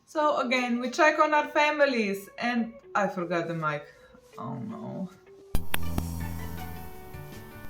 So again, we check on our families, and I forgot the mic. Oh no.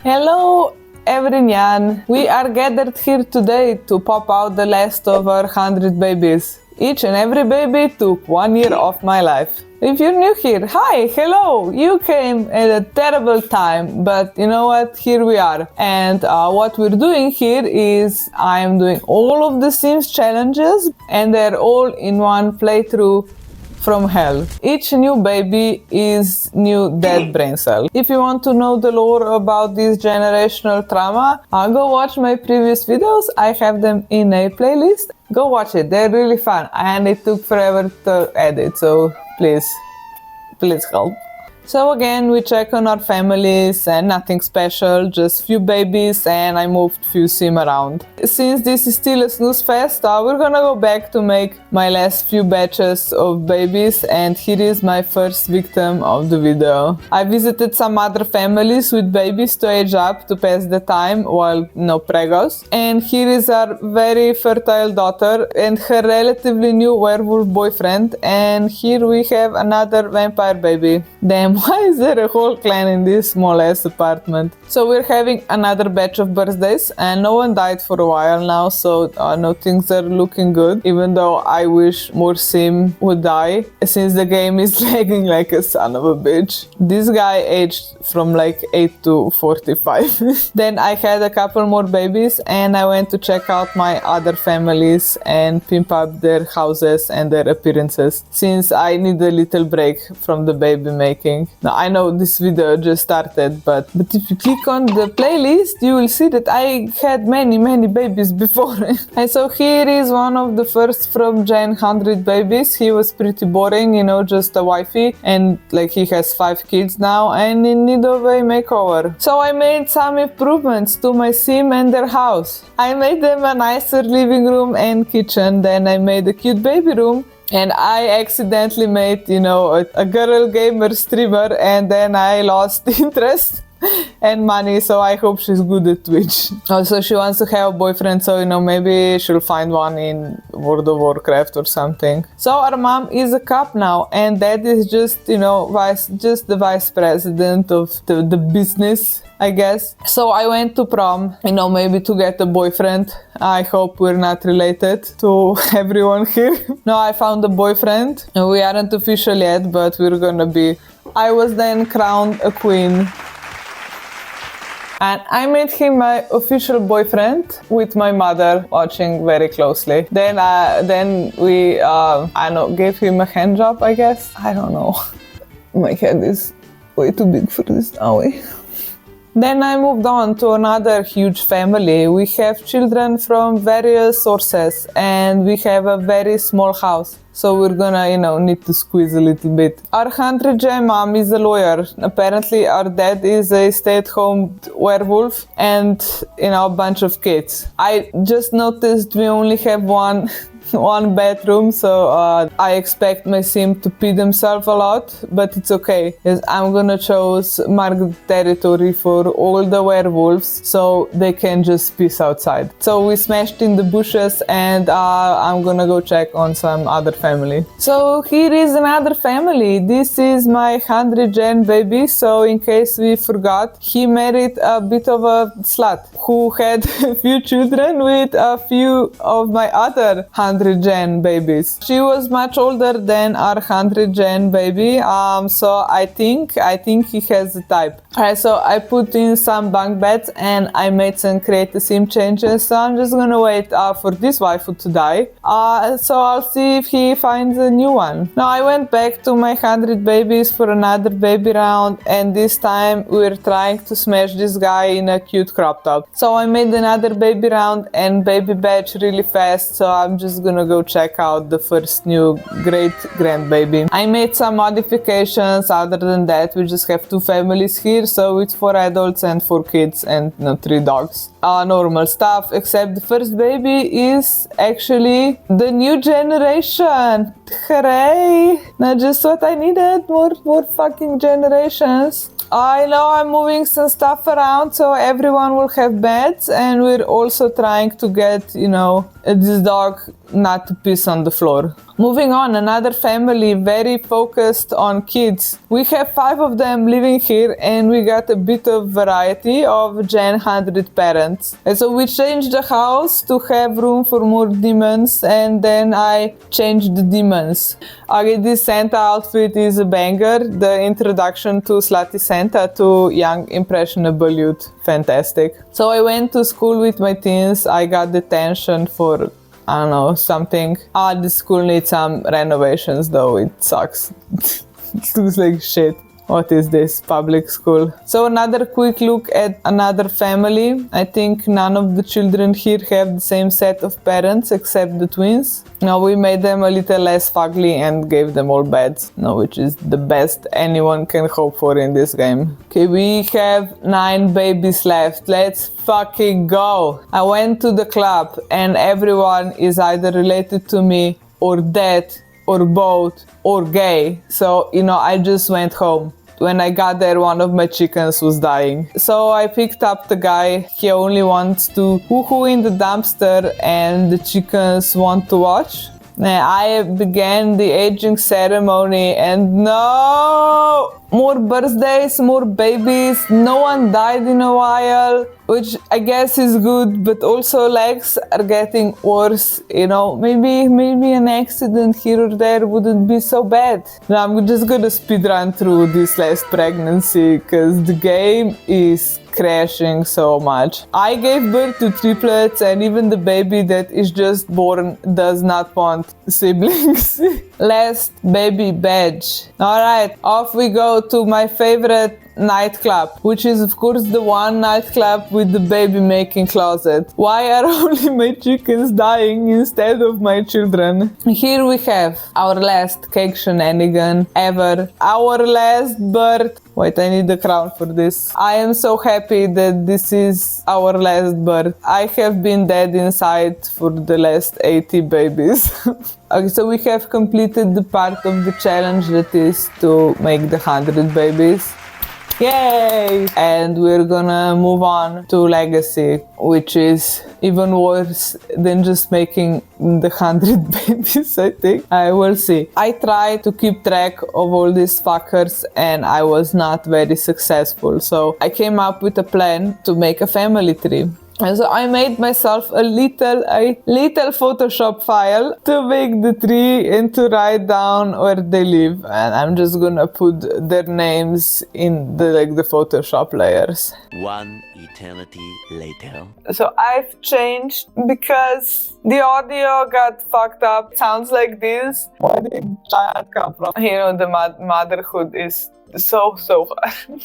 Hello, everynyann. We are gathered here today to pop out the last of our 100 babies. Each and every baby took 1 year of my life. If you're new here, hi, hello! You came at a terrible time, but you know what? Here we are. And what we're doing here is I'm doing all of the Sims challenges, and they're all in one playthrough from hell. Each new baby is new dead brain cell. If you want to know the lore about this generational trauma, go watch my previous videos. I have them in a playlist. Go watch it, they're really fun, and it took forever to edit, so please help. So again, we check on our families and nothing special, just few babies, and I moved few sim around. Since this is still a snooze fest, we're gonna go back to make my last few batches of babies, and here is my first victim of the video. I visited some other families with babies to age up to pass the time while no pregos, and here is our very fertile daughter and her relatively new werewolf boyfriend, and here we have another vampire baby. Damn, why is there a whole clan in this small ass apartment? So we're having another batch of birthdays, and no one died for a while now, so no, things are looking good, even though I wish more sim would die since the game is lagging like a son of a bitch. This guy aged from like 8 to 45. Then I had a couple more babies, and I went to check out my other families and pimp up their houses and their appearances, since I need a little break from the baby making. Now I know this video just started, but if you click on the playlist, you will see that I had many babies before. And so here is one of the first from Gen 100 babies. He was pretty boring, you know, just a wifey, and like he has 5 kids now and in need of a makeover. So I made some improvements to my sim and their house. I made them a nicer living room and kitchen, then I made a cute baby room, and I accidentally made, you know, a girl gamer streamer, and then I lost interest and money, so I hope she's good at Twitch. Also, she wants to have a boyfriend, so, you know, maybe she'll find one in World of Warcraft or something. So our mom is a cop now, and dad is just, you know, the vice president of the business, I guess. So I went to prom, you know, maybe to get a boyfriend. I hope we're not related to everyone here. No, I found a boyfriend. We aren't official yet, but we're gonna be. I was then crowned a queen. And I made him my official boyfriend with my mother watching very closely. Then we, I don't know, gave him a hand job, I guess. I don't know. My head is way too big for this now. Then I moved on to another huge family. We have children from various sources, and we have a very small house. So we're gonna, you know, need to squeeze a little bit. Our 100 gen mom is a lawyer. Apparently our dad is a stay-at-home werewolf and, you know, a bunch of kids. I just noticed we only have one bedroom, so I expect my sim to pee themselves a lot, but it's okay, because I'm gonna choose marked territory for all the werewolves, so they can just piss outside. So we smashed in the bushes, and I'm gonna go check on some other family. So here is another family. This is my 100 gen baby, so in case we forgot, he married a bit of a slut who had a few children with a few of my other 100 gen babies. She was much older than our 100 gen baby, so I think he has a type. Alright, so I put in some bunk beds and I made some creative sim changes, so I'm just gonna wait for this waifu to die, so I'll see if he finds a new one. Now I went back to my 100 babies for another baby round, and this time we're trying to smash this guy in a cute crop top. So I made another baby round and baby batch really fast, so I'm just gonna go check out the first new great grandbaby. I made some modifications. Other than that, we just have 2 families here, so it's 4 adults and 4 kids and 3 dogs. Normal stuff, except the first baby is actually the new generation. Hooray! Now just what I needed, more fucking generations. I know I'm moving some stuff around so everyone will have beds, and we're also trying to get, you know, this dog not to piss on the floor. Moving on, another family very focused on kids. We have 5 of them living here and we got a bit of variety of Gen 100 parents. And so we changed the house to have room for more demons and then I changed the demons. Okay, this Santa outfit is a banger. The introduction to Slutty Santa to young impressionable youth. Fantastic. So I went to school with my teens. I got detention for I don't know, something. The school needs some renovations though, it sucks. It looks like shit. What is this? Public school. So another quick look at another family. I think none of the children here have the same set of parents except the twins. Now we made them a little less fugly and gave them all beds. No, which is the best anyone can hope for in this game. Okay, we have 9 babies left. Let's fucking go. I went to the club and everyone is either related to me or dead or both or gay. So, I just went home. When I got there, one of my chickens was dying. So I picked up the guy. He only wants to hoo-hoo in the dumpster and the chickens want to watch. I began the aging ceremony and no! More birthdays, more babies, no one died in a while, which I guess is good, but also legs are getting worse, maybe an accident here or there wouldn't be so bad. Now I'm just gonna speedrun through this last pregnancy, cause the game is crashing so much. I gave birth to triplets and even the baby that is just born does not want siblings. Last baby badge. Alright, off we go to my favorite nightclub, which is of course the one nightclub with the baby making closet. Why are only my chickens dying instead of my children? Here we have our last cake shenanigan ever. Our last birth. Wait, I need the crown for this. I am so happy that this is our last birth. I have been dead inside for the last 80 babies. Okay, so we have completed the part of the challenge that is to make the 100 babies. Yay! And we're gonna move on to Legacy, which is even worse than just making the 100 babies, I think. I will see. I tried to keep track of all these fuckers and I was not very successful. So I came up with a plan to make a family tree. And so I made myself a little Photoshop file to make the tree and to write down where they live. And I'm just gonna put their names in the Photoshop layers. One eternity later. So I've changed because the audio got fucked up. Sounds like this. Where did the child come from? The motherhood is so hard.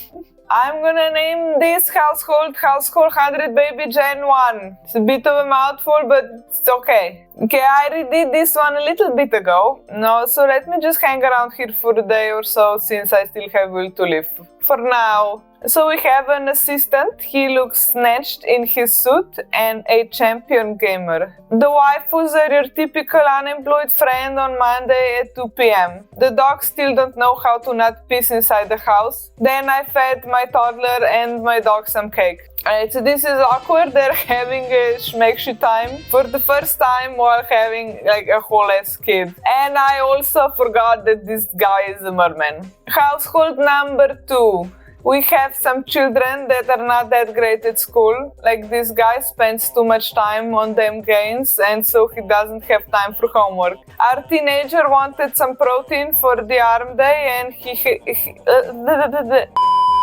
I'm gonna name this household 100 Baby Gen 1. It's a bit of a mouthful, but it's okay. Okay, I redid this one a little bit ago. No, so let me just hang around here for a day or so since I still have will to live. For now. So we have an assistant. He looks snatched in his suit and a champion gamer. The waifus are your typical unemployed friend on Monday at 2 p.m. The dogs still don't know how to not piss inside the house. Then I fed my toddler and my dog some cake. Alright, so this is awkward. They're having a schmexy time for the first time while having a whole ass kid. And I also forgot that this guy is a merman. Household number 2. We have some children that are not that great at school. Like this guy spends too much time on them games and so he doesn't have time for homework. Our teenager wanted some protein for the arm day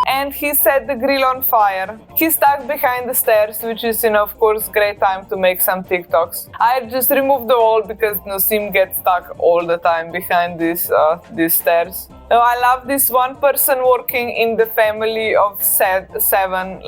and he set the grill on fire. He's stuck behind the stairs, which is, of course, great time to make some TikToks. I just removed the wall because Nosim gets stuck all the time behind these stairs. I love this one person working in the family of 7,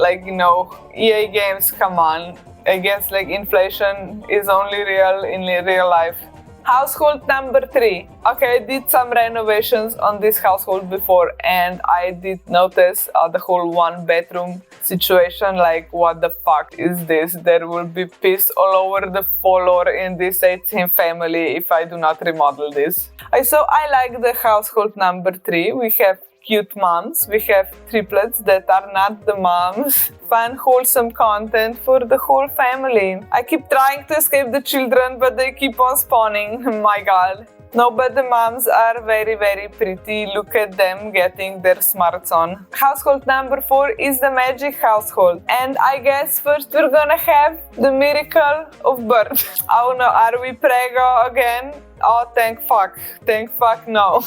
EA games, come on. I guess inflation is only real in real life. Household number 3. Okay, I did some renovations on this household before and I did notice the whole 1-bedroom situation. What the fuck is this? There will be piss all over the floor in this 18 family if I do not remodel this. So I like the household number 3. We have cute moms. We have triplets that are not the moms. Fun, wholesome content for the whole family. I keep trying to escape the children, but they keep on spawning. My god. No, but the moms are very, very pretty. Look at them getting their smarts on. Household number 4 is the magic household. And I guess first we're gonna have the miracle of birth. Oh no, are we prego again? Oh, thank fuck. Thank fuck, no.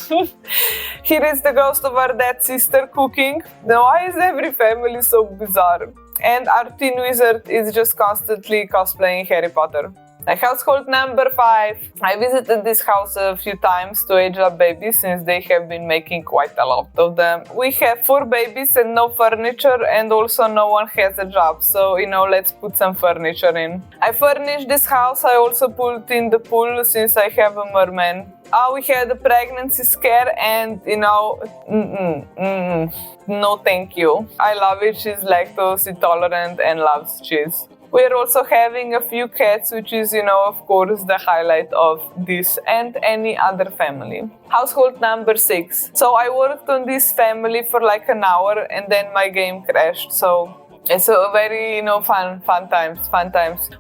Here is the ghost of our dead sister cooking. Now, why is every family so bizarre? And our teen wizard is just constantly cosplaying Harry Potter. Household number 5. I visited this house a few times to age up babies since they have been making quite a lot of them. We have 4 babies and no furniture, and also no one has a job, so let's put some furniture in. I furnished this house. I also put in the pool since I have a merman. We had a pregnancy scare and no thank you. I love it. She's lactose intolerant and loves cheese. We are also having a few cats, which is, of course, the highlight of this and any other family. Household number 6. So I worked on this family for like an hour and then my game crashed. So it's a very, fun times.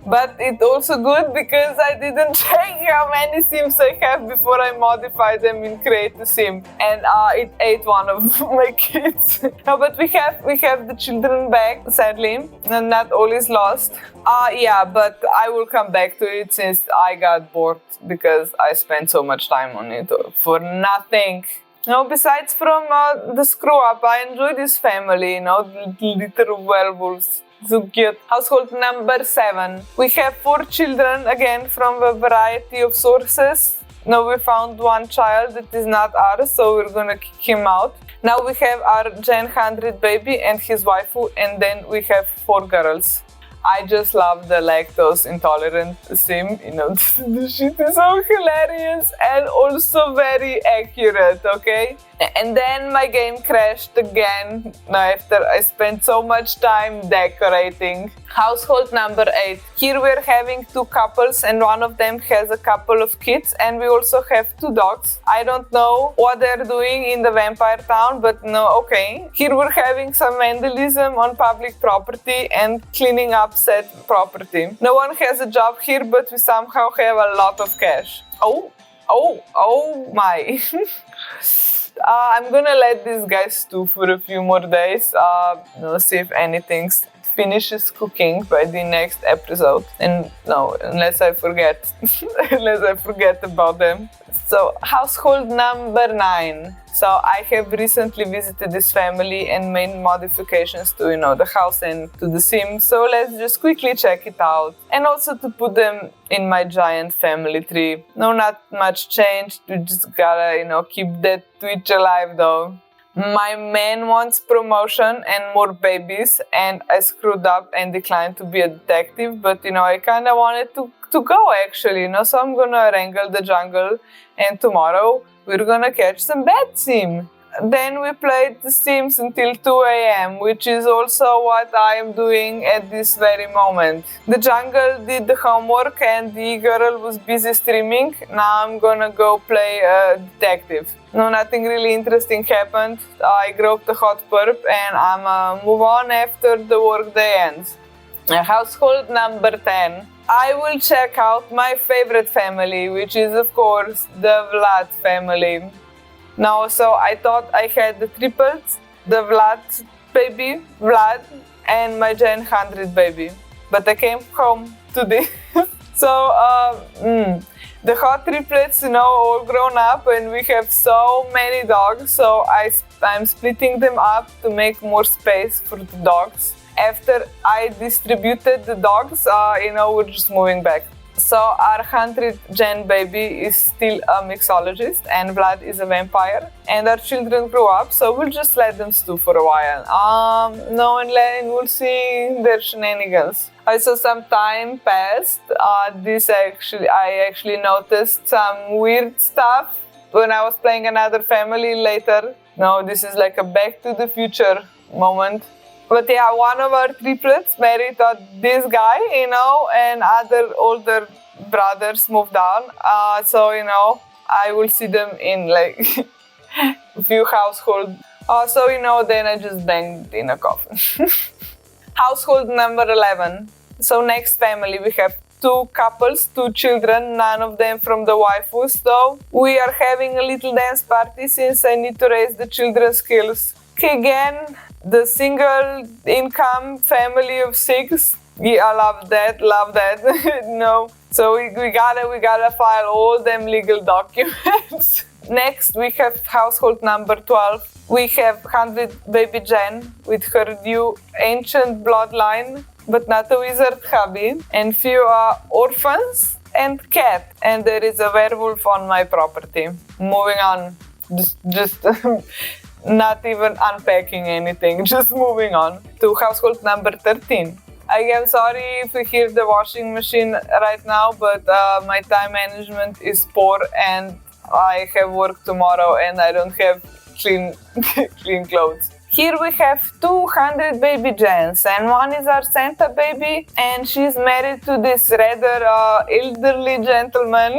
But it's also good because I didn't check how many sims I have before I modify them in Create a Sim. And it ate one of my kids. No, but we have the children back, sadly, and not all is lost. Yeah, but I will come back to it since I got bored because I spent so much time on it for nothing. Besides from the screw up, I enjoy this family, little werewolves. So cute. Household number 7. We have 4 children, again from a variety of sources. Now we found one child that is not ours, so we're gonna kick him out. Now we have our Gen 100 baby and his waifu, and then we have 4 girls. I just love the lactose intolerant sim, the shit is so hilarious and also very accurate, okay? And then my game crashed again after I spent so much time decorating. Household number 8. Here we're having 2 couples and one of them has a couple of kids, and we also have 2 dogs. I don't know what they're doing in the vampire town, but no, okay. Here we're having some vandalism on public property and cleaning up said property. No one has a job here, but we somehow have a lot of cash. Oh my. I'm gonna let these guys stew for a few more days. See if anything finishes cooking by the next episode. And no, unless I forget. Unless I forget about them. So, household number 9. So, I have recently visited this family and made modifications to, the house and to the sim. So, let's just quickly check it out. And also to put them in my giant family tree. No, not much changed. We just gotta, keep that Twitch alive though. My man wants promotion and more babies, and I screwed up and declined to be a detective, but I kind of wanted to go actually, so I'm gonna wrangle the jungle, and tomorrow we're gonna catch some bad sim. Then we played The Sims until 2 a.m., which is also what I am doing at this very moment. The jungle did the homework and the girl was busy streaming. Now I'm gonna go play a detective. No, nothing really interesting happened. I groped a hot perp and I'm move on after the workday ends. Household number 10. I will check out my favorite family, which is of course the Vlad family. Now, so I thought I had the triplets, the Vlad baby, Vlad, and my Gen 100 baby. But I came home to this. The hot triplets, all grown up, and we have so many dogs, so I'm splitting them up to make more space for the dogs. After I distributed the dogs, we're just moving back. So our 100 Gen baby is still a mixologist and Vlad is a vampire, and our children grew up, so we'll just let them stew for a while. And then we'll see their shenanigans. So some time passed. I actually noticed some weird stuff when I was playing another family later. No, this is like a Back to the Future moment. But yeah, one of our triplets married this guy, and other older brothers moved on. I will see them in like a few households. Then I just banged in a coffin. Household number 11. So next family, we have two couples, two children, none of them from the waifus though. We are having a little dance party since I need to raise the children's skills. Okay, again, the single income family of 6. Yeah, I love that. No. So we gotta file all them legal documents. Next, we have household number 12. We have 100 baby Jen with her new ancient bloodline, but not a wizard hubby, and few orphans and cat. And there is a werewolf on my property. Moving on. Just not even unpacking anything, just moving on to household number 13. I am sorry if you hear the washing machine right now, but my time management is poor and I have work tomorrow and I don't have clean clothes. Here we have 200 baby Jens, and one is our Santa baby, and she's married to this rather elderly gentleman.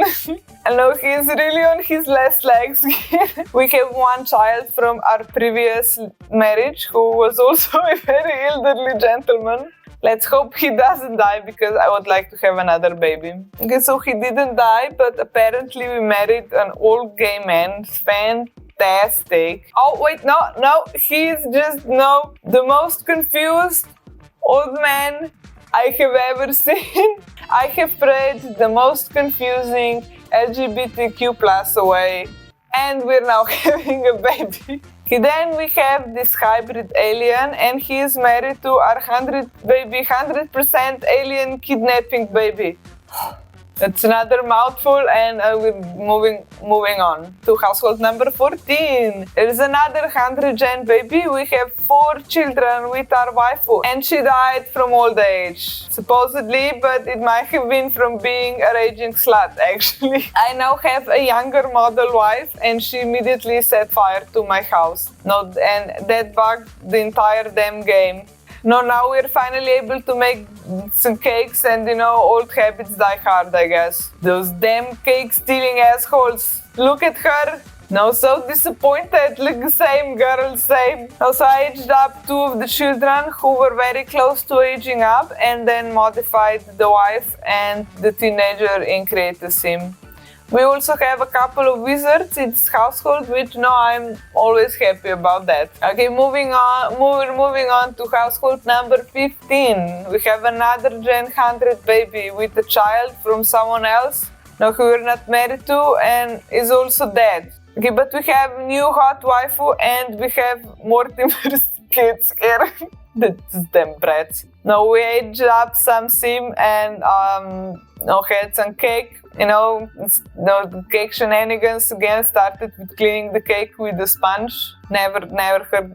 I know he's really on his last legs here. We have one child from our previous marriage who was also a very elderly gentleman. Let's hope he doesn't die because I would like to have another baby. Okay, so he didn't die, but apparently we married an old gay man. Fantastic. Oh, wait, no, he's just, the most confused old man I have ever seen. I have prayed the most confusing LGBTQ plus away, and we're now having a baby. Then we have this hybrid alien, and he is married to our 100% alien kidnapping baby. That's another mouthful, and we're moving on to household number 14. There is another 100 Gen baby. We have 4 children with our waifu, and she died from old age, supposedly, but it might have been from being a raging slut, actually. I now have a younger model wife, and she immediately set fire to my house. And that bugged the entire damn game. Now we're finally able to make some cakes, and old habits die hard, I guess. Those damn cake stealing assholes. Look at her. So disappointed. Look, the same girl, same. Also, I aged up 2 of the children who were very close to aging up, and then modified the wife and the teenager in Create a Sim. We also have a couple of wizards in this household, which I'm always happy about that. Okay, moving on to household number 15. We have another Gen 100 baby with a child from someone else, who we're not married to, and is also dead. Okay, but we have new hot waifu, and we have Mortimer's kids here. That's them brats. We aged up some sim and had some cake. The cake shenanigans again started with cleaning the cake with a sponge. Never heard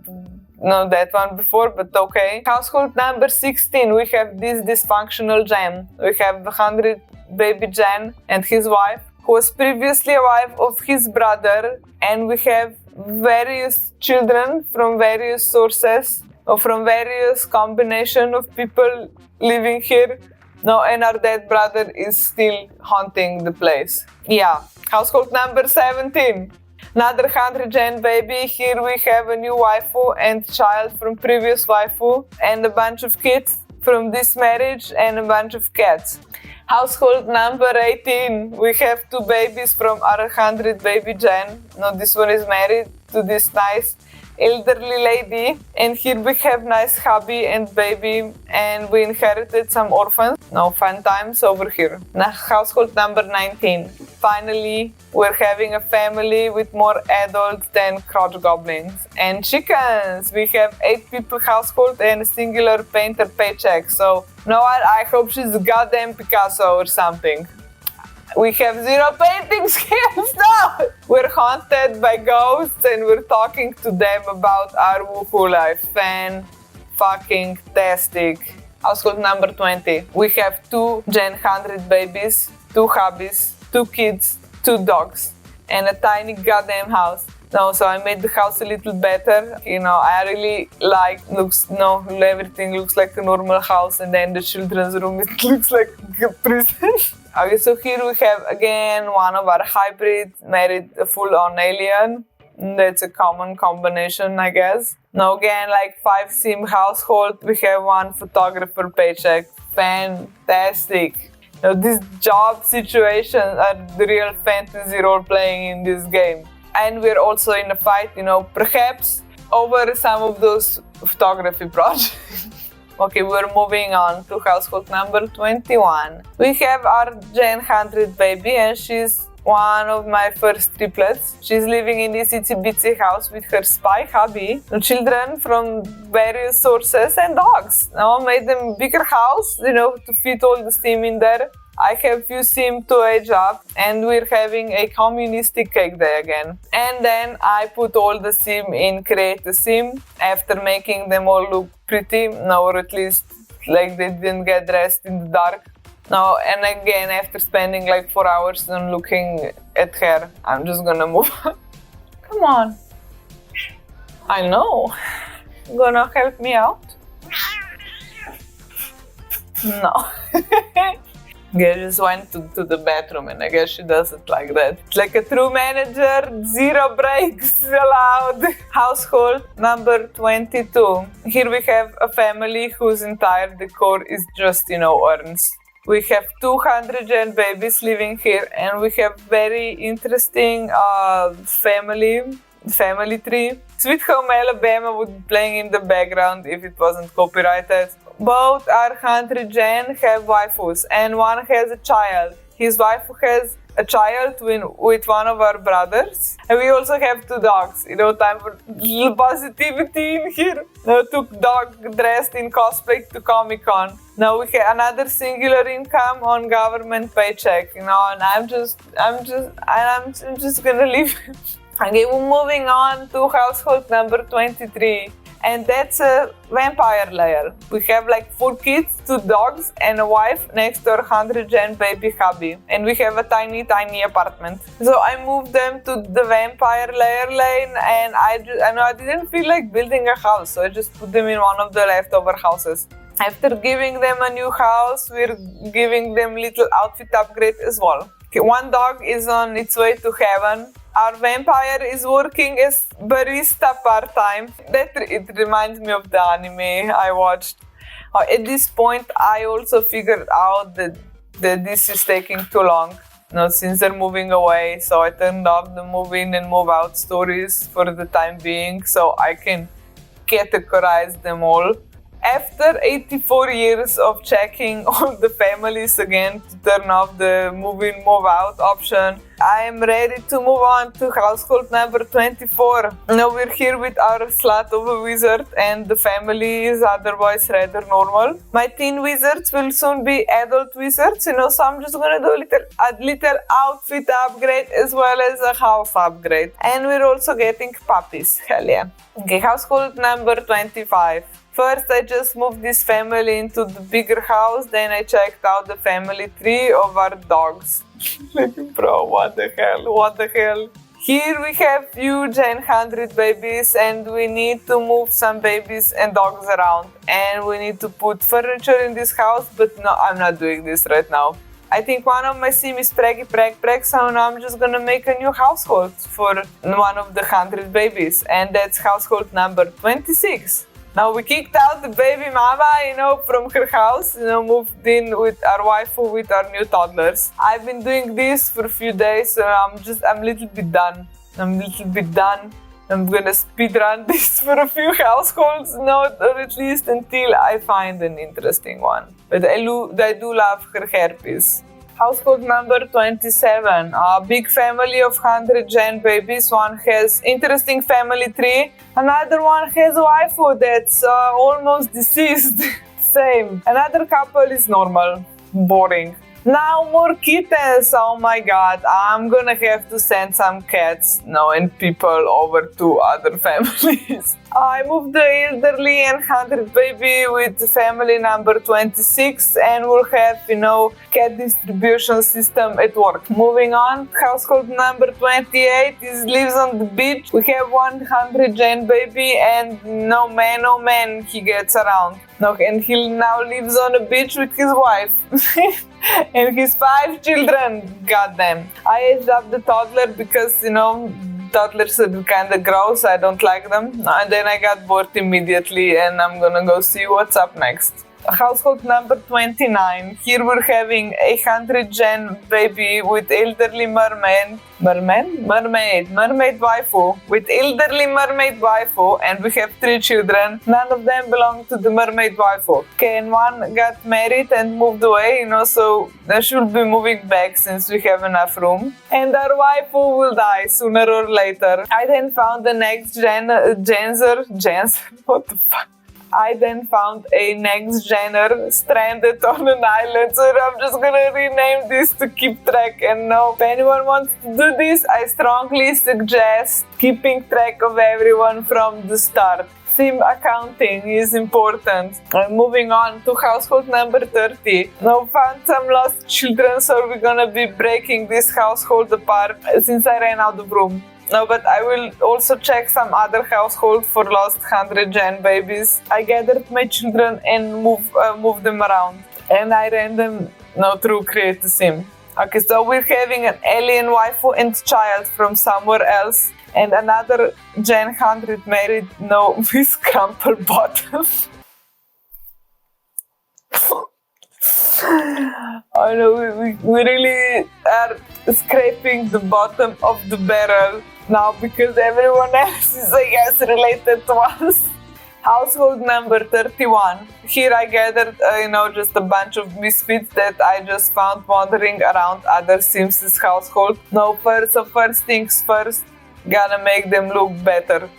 that one before, but okay. Household number 16, we have this dysfunctional Jen. We have 100 baby Jen and his wife, who was previously a wife of his brother, and we have various children from various sources, or from various combination of people living here. And our dead brother is still haunting the place. Yeah. Household number 17. Another 100 Gen baby. Here we have a new waifu and child from previous waifu, and a bunch of kids from this marriage, and a bunch of cats. Household number 18. We have 2 babies from our 100 baby Gen. This one is married to this nice elderly lady, and here we have nice hubby and baby, and we inherited some orphans. Fun times over here. Household number 19. Finally, we're having a family with more adults than crotch goblins and chickens. We have 8 people household and a singular painter paycheck. So, I hope she's a goddamn Picasso or something. We have 0 painting skills now! We're haunted by ghosts, and we're talking to them about our woohoo life. Fan-fucking-tastic. Household number 20. We have 2 Gen 100 babies, 2 hubbies, 2 kids, 2 dogs, and a tiny goddamn house. So I made the house a little better. I really everything looks like a normal house, and then the children's room, it looks like a prison. Okay, so here we have again one of our hybrids married a full-on alien. That's a common combination, I guess. Again, 5 sim household. We have 1 photographer paycheck. Fantastic. These job situations are the real fantasy role playing in this game. And we're also in a fight, perhaps over some of those photography projects. Okay, we're moving on to household number 21. We have our Gen 100 baby, and she's one of my first triplets. She's living in this itsy bitsy house with her spy hubby, children from various sources, and dogs. Now I made them bigger house, to fit all the sim in there. I have few sim to age up, and we're having a communistic cake day again. And then I put all the sim in create a sim after making them all look pretty, or at least like they didn't get dressed in the dark. No, and again, after spending like 4 hours on looking at her, I'm just gonna move on. Come on. I know. Gonna help me out? No. Yeah, just went to the bathroom, and I guess she does it like that. It's like a true manager, 0 breaks allowed. Household number 22. Here we have a family whose entire decor is just, urns. We have 200 Gen babies living here, and we have very interesting family tree. Sweet Home Alabama would be playing in the background if it wasn't copyrighted. Both our 100 Gen have waifus, and one has a child. His wife has a child with one of our brothers, and we also have 2 dogs. Time for little positivity in here. Now took dog dressed in cosplay to Comic-Con. Now we have another singular income on government paycheck, and I'm just gonna leave. Okay, we're moving on to household number 23. And that's a vampire layer. We have like 4 kids, 2 dogs, and a wife next to our 100 Gen baby hubby. And we have a tiny apartment. So I moved them to the vampire layer lane, and I didn't feel like building a house, so I just put them in one of the leftover houses. After giving them a new house, we're giving them little outfit upgrade as well. Okay, 1 dog is on its way to heaven. Our vampire is working as barista part-time. It reminds me of the anime I watched. At this point, I also figured out that this is taking too long. Since they're moving away, so I turned off the move in and move out stories for the time being, so I can categorize them all. After 84 years of checking all the families again to turn off the move in, move out option, I am ready to move on to household number 24. Now we're here with our slut of a wizard, and the family is otherwise rather normal. My teen wizards will soon be adult wizards, so I'm just gonna do a little outfit upgrade as well as a house upgrade. And we're also getting puppies, hell yeah. Okay, household number 25. First, I just moved this family into the bigger house, then I checked out the family tree of our dogs. Bro, what the hell? Here we have few Gen 100 babies, and we need to move some babies and dogs around. And we need to put furniture in this house, but no, I'm not doing this right now. I think one of my sim is preg, so now I'm just gonna make a new household for one of the 100 babies, and that's household number 26. Now we kicked out the baby mama, from her house, moved in with our waifu with our new toddlers. I've been doing this for a few days, so I'm a little bit done. I'm gonna speed run this for a few households, or at least until I find an interesting one. But I do love her hairpiece. Household number 27. A big family of 100 Gen babies. One has interesting family tree. Another one has a waifu that's almost deceased. Same. Another couple is normal. Boring. Now more kittens. Oh my god. I'm gonna have to send some cats and people over to other families. I moved the elderly and 100 baby with family number 26, and we'll have, cat distribution system at work. Moving on, household number 28 lives on the beach. We have 100 Gen baby, and no man, he gets around. And he now lives on a beach with his wife. And his 5 children, goddamn. I aged up the toddler because, toddlers are kind of gross, I don't like them. And then I got bored immediately, and I'm gonna go see what's up next. Household number 29. Here we're having 100 gen baby with elderly mermaid waifu, with elderly mermaid waifu, and we have 3 children. None of them belong to the mermaid waifu. Okay, and one got married and moved away, so they should be moving back since we have enough room. And our waifu will die sooner or later. I then found the next genzer, what the fuck? I then found a next gener stranded on an island, so I'm just gonna rename this to keep track. And now, if anyone wants to do this, I strongly suggest keeping track of everyone from the start. Sim accounting is important. Moving on to household number 30. Now found some lost children, so we're gonna be breaking this household apart since I ran out of room. No, but I will also check some other household for lost 100 gen babies. I gathered my children and moved them around. And I ran them through Create a Sim. Okay, so we're having an alien waifu and child from somewhere else. And another Gen 100 married, with crumple bottom. I know, we really are scraping the bottom of the barrel now because everyone else is, I guess, related to us. Household number 31. Here I gathered, just a bunch of misfits that I just found wandering around other Sims' household. First things first, gotta make them look better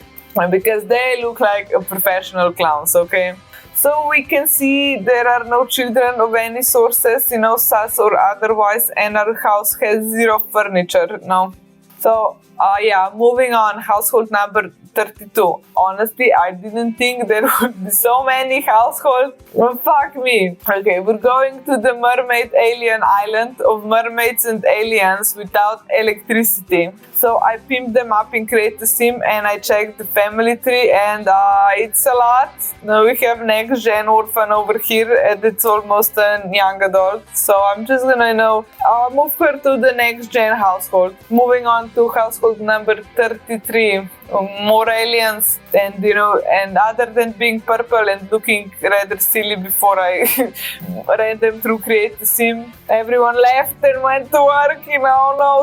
because they look like a professional clowns, okay? So we can see there are no children of any sources, sus or otherwise, and our house has 0 furniture, So, moving on, household number 32. Honestly, I didn't think there would be so many households. Well, fuck me. Okay, we're going to the mermaid alien island of mermaids and aliens without electricity. So I pimped them up in Create a Sim and I checked the family tree and it's a lot. Now we have next gen orphan over here and it's almost a young adult. So I'm just gonna move her to the next gen household. Moving on to household number 33. More aliens and other than being purple and looking rather silly before I ran them through Create a Sim, everyone left and went to work,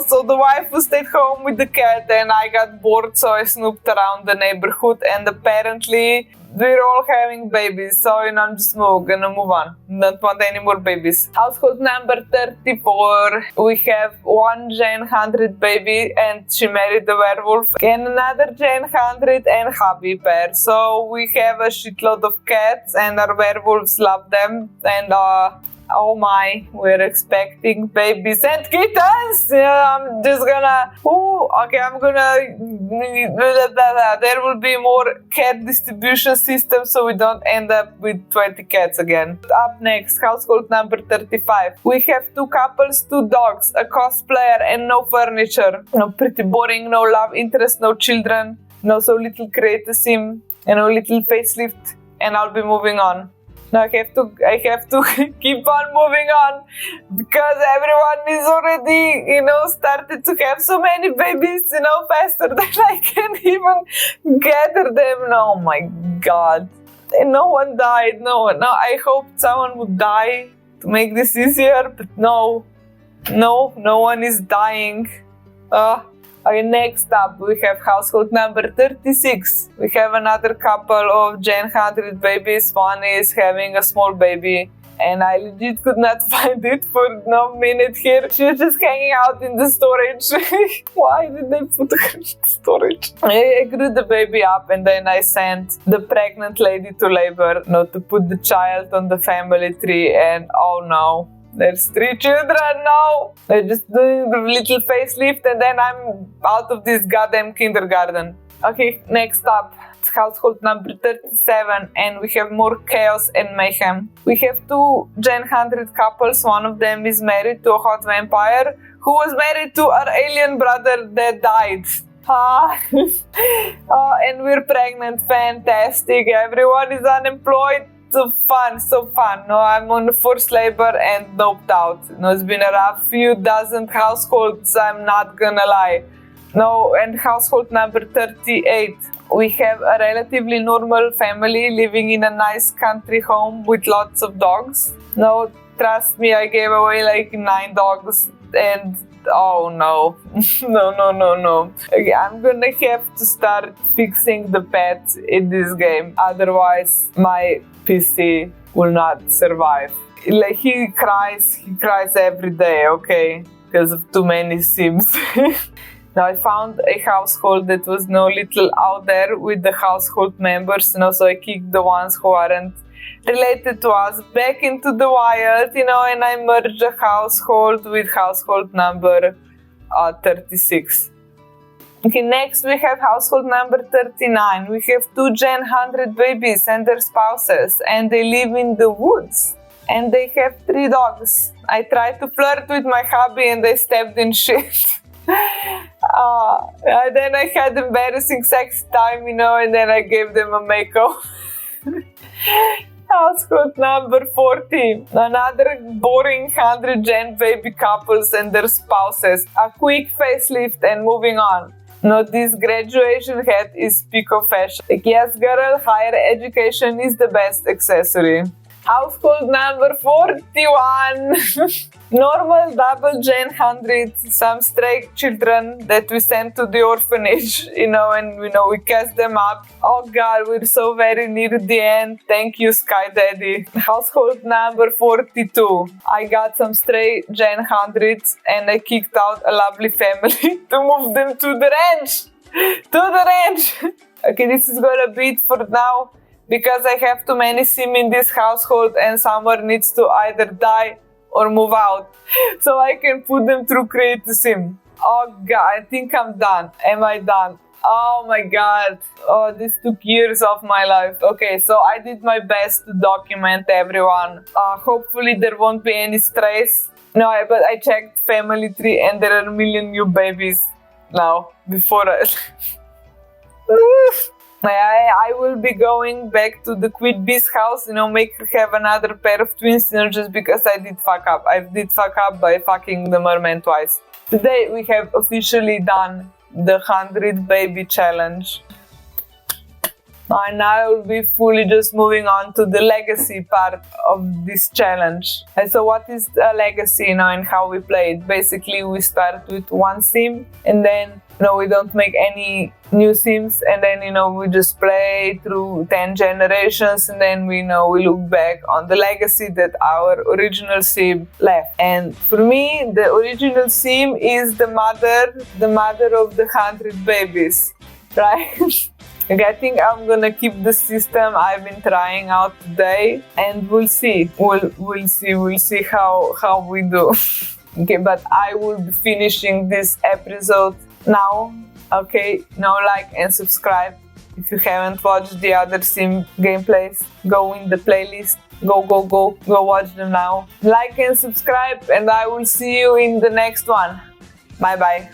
so the wife stayed home with the cat and I got bored, so I snooped around the neighborhood and apparently we're all having babies, so I'm just gonna move on. Don't want any more babies. Household number 34. We have one Gen 100 baby and she married a werewolf and another Gen 100 and hubby pair. So we have a shitload of cats and our werewolves love them and oh my, we're expecting babies and kittens! I'm just gonna... there will be more cat distribution system so we don't end up with 20 cats again. Up next, household number 35. We have 2 couples, 2 dogs, a cosplayer and no furniture. Pretty boring, no love interest, no children, so little Create a Sim and a little facelift and I'll be moving on. Now I have to keep on moving on because everyone is already, started to have so many babies, faster than I can even gather them. Oh my god. And no one died. No, I hoped someone would die to make this easier, but no one is dying. Okay, next up we have household number 36. We have another couple of Gen 100 babies. One is having a small baby and I legit could not find it for no minute here. She was just hanging out in the storage. Why did they put her in the storage? I grew the baby up and then I sent the pregnant lady to labor to put the child on the family tree and oh no. There's 3 children now. They're just doing the little facelift and then I'm out of this goddamn kindergarten. Okay, next up, it's household number 37 and we have more chaos and mayhem. We have 2 Gen 100 couples. One of them is married to a hot vampire who was married to our alien brother that died. And we're pregnant. Fantastic. Everyone is unemployed. So fun. No, I'm on forced labor and doped out. It's been a rough few dozen households, I'm not gonna lie. No, and household number 38. We have a relatively normal family living in a nice country home with lots of dogs. No, trust me, I gave away like 9 dogs and oh no, no. Okay, I'm gonna have to start fixing the pets in this game, otherwise my PC will not survive. Like he cries every day, okay, because of too many Sims. Now I found a household that was little out there with the household members, so I kicked the ones who aren't related to us back into the wild, and I merged a household with household number 36. Okay, next we have household number 39. We have 2 Gen 100 babies and their spouses, and they live in the woods. And they have 3 dogs. I tried to flirt with my hubby and they stepped in shit. Then I had embarrassing sex time, and then I gave them a makeover. Household number 40. Another boring 100 Gen baby couples and their spouses. A quick facelift and moving on. No, this graduation hat is peak of fashion. Like, yes, girl, higher education is the best accessory. Household number 41. Normal double Gen 100, some stray children that we sent to the orphanage, and we cast them up. Oh God, we're so very near the end. Thank you, Sky Daddy. Household number 42. I got some stray Gen 100s and I kicked out a lovely family to move them to the ranch. Okay, this is gonna be it for now, because I have too many Sims in this household and someone needs to either die or move out, so I can put them through Create a Sim. Oh God, I think I'm done. Am I done? Oh my God. Oh, this took years of my life. Okay, so I did my best to document everyone. Hopefully there won't be any strays. No, but I checked family tree and there are a million new babies now before I... I will be going back to the Queen Bee's house, make her have another pair of twins, just because I did fuck up. I did fuck up by fucking the merman twice. Today we have officially done the 100 baby challenge. And now I will be fully just moving on to the legacy part of this challenge. And so what is a legacy, and how we play it? Basically, we start with 1 Sim and then we don't make any new Sims, and then we just play through 10 generations, and then we look back on the legacy that our original Sim left. And for me, the original Sim is the mother of the 100 babies, right? Okay, I think I'm gonna keep the system I've been trying out today, and we'll see. We'll see how we do. Okay, but I will be finishing this episode now. Okay, now like and subscribe. If you haven't watched the other Sim gameplays, go in the playlist. Go watch them now. Like and subscribe, and I will see you in the next one. Bye bye.